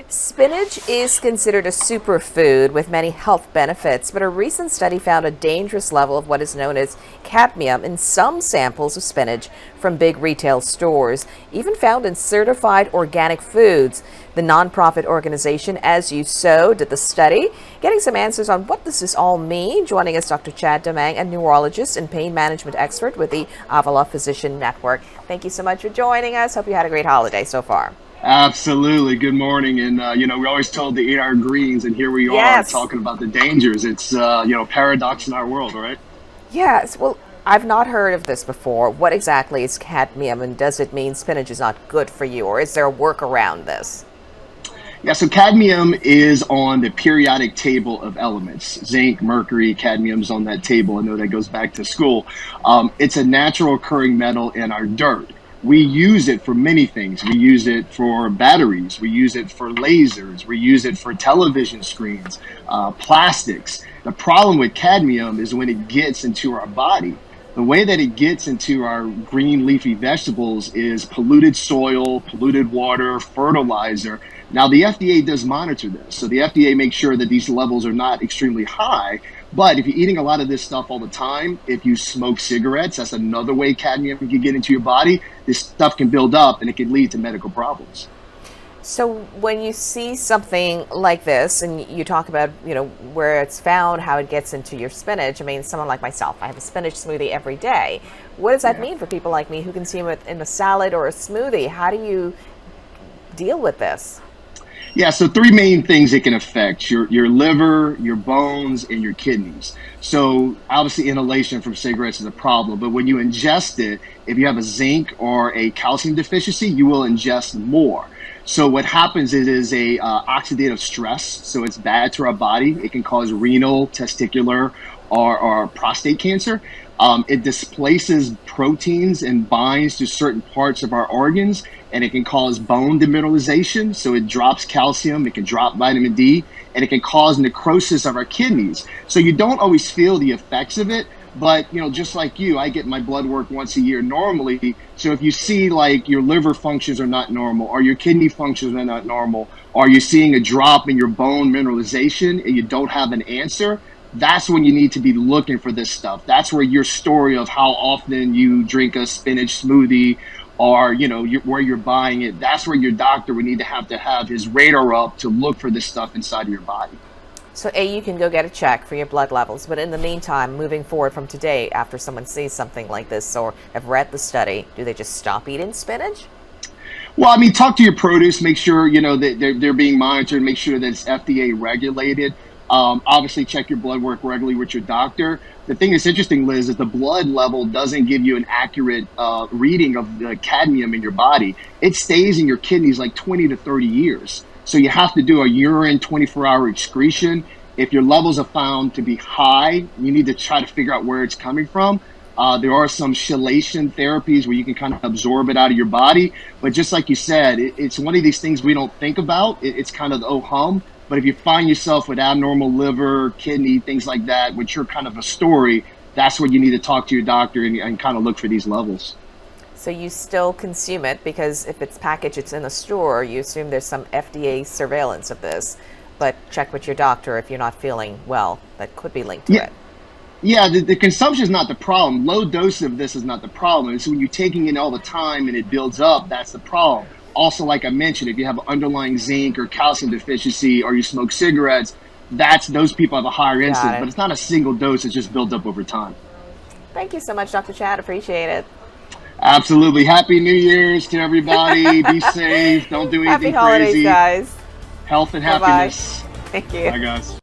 Spinach is considered a superfood with many health benefits, but a recent study found a dangerous level of what is known as cadmium in some samples of spinach from big retail stores, even found in certified organic foods. The nonprofit organization As You Sow did the study, getting some answers on what does this all mean. Joining us, Dr. Chad Demang, a neurologist and pain management expert with the Avila Physician Network. Thank you so much for joining us. Hope you had a great holiday so far. Absolutely. Good morning. And, we always told to eat our greens, and here we are Yes. talking about the dangers. It's, paradox in our world, right? Yes. Well, I've not heard of this before. What exactly is cadmium, and does it mean spinach is not good for you, or is there a work around this? Yeah, so cadmium is on the periodic table of elements. Zinc, mercury, cadmium's on that table. I know that goes back to school. It's a natural occurring metal in our dirt. We use it for many things. We use it for batteries. We use it for lasers. We use it for television screens, plastics. The problem with cadmium is when it gets into our body. The way that it gets into our green leafy vegetables is polluted soil, polluted water, fertilizer. Now, the FDA does monitor this. So the FDA makes sure that these levels are not extremely high. But if you're eating a lot of this stuff all the time, if you smoke cigarettes, that's another way cadmium can get into your body. This stuff can build up and it can lead to medical problems. So when you see something like this and you talk about, where it's found, how it gets into your spinach, I mean, someone like myself, I have a spinach smoothie every day. What does that Yeah. mean for people like me who consume it in a salad or a smoothie? How do you deal with this? Yeah, so three main things it can affect: your liver, your bones, and your kidneys. So obviously inhalation from cigarettes is a problem, but when you ingest it, if you have a zinc or a calcium deficiency, you will ingest more. So what happens is it is a oxidative stress. So it's bad to our body. It can cause renal, testicular, or prostate cancer. It displaces proteins and binds to certain parts of our organs, and it can cause bone demineralization. So it drops calcium, it can drop vitamin D, and it can cause necrosis of our kidneys. So you don't always feel the effects of it, but just like you, I get my blood work once a year normally. So if you see like your liver functions are not normal, or your kidney functions are not normal, or you're seeing a drop in your bone mineralization and you don't have an answer, that's when you need to be looking for this stuff. That's where your story of how often you drink a spinach smoothie, or where you're buying it, that's where your doctor would need to have his radar up to look for this stuff inside of your body. So you can go get a check for your blood levels, but in the meantime, moving forward from today, after someone sees something like this or have read the study, do they just stop eating spinach? Well, I mean, talk to your produce, make sure, that they're being monitored, make sure that it's FDA regulated. Obviously, check your blood work regularly with your doctor. The thing that's interesting, Liz, is the blood level doesn't give you an accurate reading of the cadmium in your body. It stays in your kidneys like 20 to 30 years. So you have to do a urine 24-hour excretion. If your levels are found to be high, you need to try to figure out where it's coming from. There are some chelation therapies where you can kind of absorb it out of your body. But just like you said, it's one of these things we don't think about. It's kind of the oh hum. But if you find yourself with abnormal liver, kidney, things like that, which are kind of a story, that's where you need to talk to your doctor and kind of look for these levels. So you still consume it because if it's packaged, it's in a store, you assume there's some FDA surveillance of this. But check with your doctor if you're not feeling well. That could be linked to Yeah. it. Yeah, the consumption is not the problem. Low dose of this is not the problem. It's when you're taking it all the time and it builds up, that's the problem. Also, like I mentioned, if you have underlying zinc or calcium deficiency, or you smoke cigarettes, those people have a higher Got incidence. it. But it's not a single dose; it's just built up over time. Thank you so much, Dr. Chad. Appreciate it. Absolutely. Happy New Year's to everybody. Be safe. Don't do Happy anything holidays, crazy. guys. Health and Bye-bye. happiness. Thank you. Bye, guys.